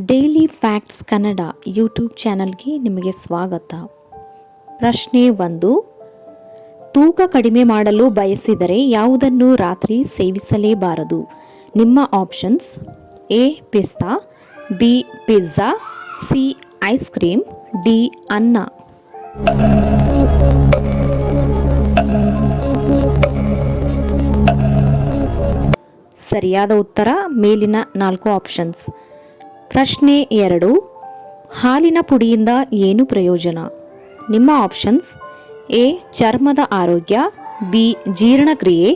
Daily facts Kannada YouTube ಚಾನಲ್ಗೆ ನಿಮಗೆ ಸ್ವಾಗತ. ಪ್ರಶ್ನೆ 1. ತೂಕ ಕಡಿಮೆ ಮಾಡಲು ಬಯಸಿದರೆ ಯಾವುದನ್ನು ರಾತ್ರಿ ಸೇವಿಸಲೇಬಾರದು? ನಿಮ್ಮ ಆಪ್ಷನ್ಸ್: ಎ ಪಿಸ್ತಾ, B pizza, C ice cream, D ಅನ್ನ. ಸರಿಯಾದ ಉತ್ತರ ಮೇಲಿನ 4 ಆಪ್ಷನ್ಸ್. ಪ್ರಶ್ನೆ 2. ಹಾಲಿನ ಪುಡಿಯಿಂದ ಏನು ಪ್ರಯೋಜನ? ನಿಮ್ಮ ಆಪ್ಷನ್ಸ್: ಎ ಚರ್ಮದ ಆರೋಗ್ಯ, ಬಿ ಜೀರ್ಣಕ್ರಿಯೆ,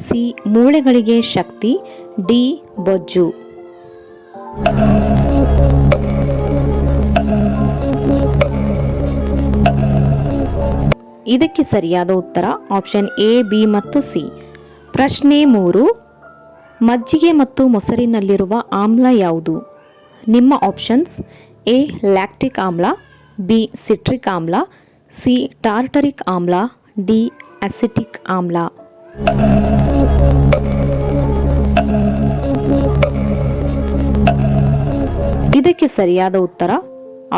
ಸಿ ಮೂಳೆಗಳಿಗೆ ಶಕ್ತಿ, ಡಿ ಬೊಜ್ಜು. ಇದಕ್ಕೆ ಸರಿಯಾದ ಉತ್ತರ ಆಪ್ಷನ್ ಎ, ಬಿ ಮತ್ತು ಸಿ. ಪ್ರಶ್ನೆ 3. ಮಜ್ಜಿಗೆ ಮತ್ತು ಮೊಸರಿನಲ್ಲಿರುವ ಆಮ್ಲ ಯಾವುದು? ನಿಮ್ಮ ಆಪ್ಷನ್ಸ್: ಎ ಲ್ಯಾಕ್ಟಿಕ್ ಆಮ್ಲ, ಬಿ ಸಿಟ್ರಿಕ್ ಆಮ್ಲ, ಸಿ ಟಾರ್ಟರಿಕ್ ಆಮ್ಲ, ಡಿ ಅಸಿಟಿಕ್ ಆಮ್ಲ. ಇದಕ್ಕೆ ಸರಿಯಾದ ಉತ್ತರ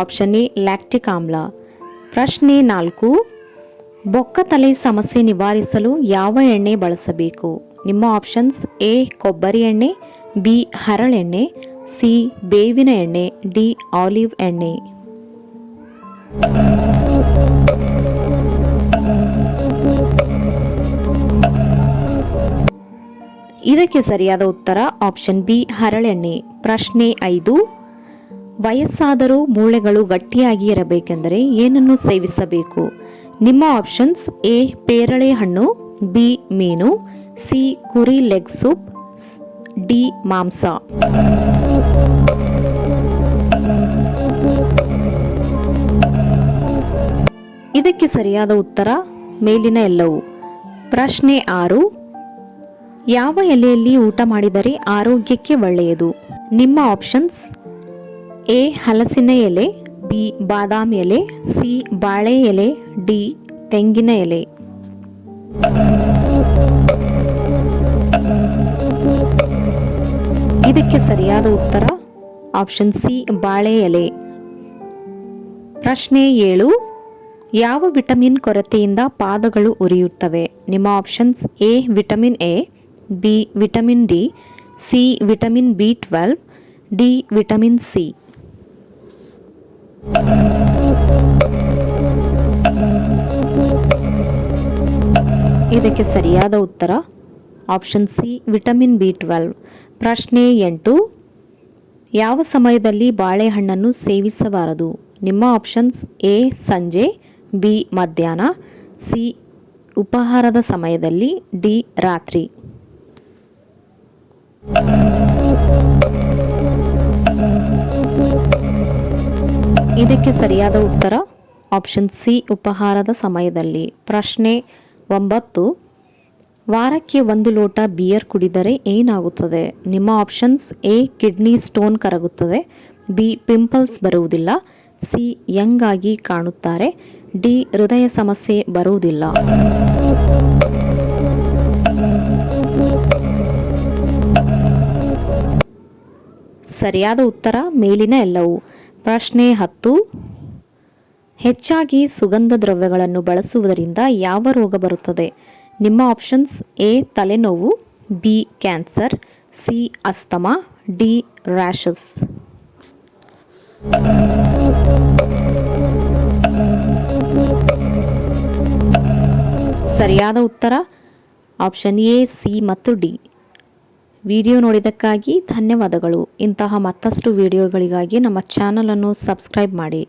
ಆಪ್ಷನ್ ಎ ಲ್ಯಾಕ್ಟಿಕ್ ಆಮ್ಲ. ಪ್ರಶ್ನೆ 4. ಬೊಕ್ಕತಲೆ ಸಮಸ್ಯೆ ನಿವಾರಿಸಲು ಯಾವ ಎಣ್ಣೆ ಬಳಸಬೇಕು? ನಿಮ್ಮ ಆಪ್ಷನ್ಸ್: ಎ ಕೊಬ್ಬರಿ ಎಣ್ಣೆ, ಬಿ ಹರಳೆಣ್ಣೆ, ಸಿ ಬೇವಿನ ಎಣ್ಣೆ, ಡಿ ಆಲಿವ್ ಎಣ್ಣೆ. ಇದಕ್ಕೆ ಸರಿಯಾದ ಉತ್ತರ ಆಪ್ಷನ್ ಬಿ ಹರಳೆಣ್ಣೆ. ಪ್ರಶ್ನೆ 5. ವಯಸ್ಸಾದರೂ ಮೂಳೆಗಳು ಗಟ್ಟಿಯಾಗಿ ಇರಬೇಕೆಂದರೆ ಏನನ್ನು ಸೇವಿಸಬೇಕು? ನಿಮ್ಮ ಆಪ್ಷನ್ಸ್: ಎ ಪೇರಳೆ ಹಣ್ಣು, ಬಿ ಮೀನು, ಸಿ ಕುರಿ ಲೆಗ್ ಸೂಪ್, ಡಿ ಮಾಂಸ. ಇದಕ್ಕೆ ಸರಿಯಾದ ಉತ್ತರ ಮೇಲಿನ ಎಲ್ಲವೂ. ಪ್ರಶ್ನೆ 6. ಯಾವ ಎಲೆಯಲ್ಲಿ ಊಟ ಮಾಡಿದರೆ ಆರೋಗ್ಯಕ್ಕೆ ಒಳ್ಳೆಯದು? ನಿಮ್ಮ ಆಪ್ಷನ್ಸ್: ಎ ಹಲಸಿನ ಎಲೆ, ಬಿ ಬಾದಾಮಿ ಎಲೆ, ಸಿ ಬಾಳೆ ಎಲೆ, ಡಿ ತೆಂಗಿನ ಎಲೆ. ಇದಕ್ಕೆ ಸರಿಯಾದ ಉತ್ತರ ಆಪ್ಷನ್ ಸಿ ಬಾಳೆ ಎಲೆ. ಪ್ರಶ್ನೆ 7. ಯಾವ ವಿಟಮಿನ್ ಕೊರತೆಯಿಂದ ಪಾದಗಳು ಉರಿಯುತ್ತವೆ? ನಿಮ್ಮ options: A vitamin A, B vitamin D, C vitamin ಬಿ12, ಡಿ ವಿಟಮಿನ್ ಸಿ. ಇದಕ್ಕೆ ಸರಿಯಾದ ಉತ್ತರ ಆಪ್ಷನ್ ಸಿ ವಿಟಮಿನ್ ಬಿ12. ಪ್ರಶ್ನೆ 8. ಯಾವ ಸಮಯದಲ್ಲಿ ಬಾಳೆಹಣ್ಣನ್ನು ಸೇವಿಸಬಾರದು? ನಿಮ್ಮ ಆಪ್ಷನ್ಸ್: ಎ ಸಂಜೆ, ಬಿ ಮಧ್ಯಾಹ್ನ, ಸಿ ಉಪಹಾರದ ಸಮಯದಲ್ಲಿ, ಡಿ ರಾತ್ರಿ. ಇದಕ್ಕೆ ಸರಿಯಾದ ಉತ್ತರ ಆಪ್ಷನ್ ಸಿ ಉಪಹಾರದ ಸಮಯದಲ್ಲಿ. ಪ್ರಶ್ನೆ 9. ವಾರಕ್ಕೆ 1 ಲೋಟ ಬಿಯರ್ ಕುಡಿದರೆ ಏನಾಗುತ್ತದೆ? ನಿಮ್ಮ ಆಪ್ಷನ್ಸ್: ಎ ಕಿಡ್ನಿ ಸ್ಟೋನ್ ಕರಗುತ್ತದೆ, ಬಿ ಪಿಂಪಲ್ಸ್ ಬರುವುದಿಲ್ಲ, ಸಿ ಯಂಗ್ ಆಗಿ ಕಾಣುತ್ತಾರೆ, ಡಿ ಹೃದಯ ಸಮಸ್ಯೆ ಬರುವುದಿಲ್ಲ. ಸರಿಯಾದ ಉತ್ತರ ಮೇಲಿನ ಎಲ್ಲವೂ. ಪ್ರಶ್ನೆ 10. ಹೆಚ್ಚಾಗಿ ಸುಗಂಧ ದ್ರವ್ಯಗಳನ್ನು ಬಳಸುವುದರಿಂದ ಯಾವ ರೋಗ ಬರುತ್ತದೆ? ನಿಮ್ಮ ಆಪ್ಷನ್ಸ್: ಎ ತಲೆನೋವು, B cancer, C asthma, D rashes. ಸರಿಯಾದ ಉತ್ತರ ಆಪ್ಷನ್ ಎ, ಸಿ ಮತ್ತು ಡಿ. ವಿಡಿಯೋ ನೋಡಿದ್ದಕ್ಕಾಗಿ ಧನ್ಯವಾದಗಳು. ಇಂತಹ ಮತ್ತಷ್ಟು ವಿಡಿಯೋಗಳಿಗಾಗಿ ನಮ್ಮ ಚಾನಲನ್ನು ಸಬ್ಸ್ಕ್ರೈಬ್ ಮಾಡಿ.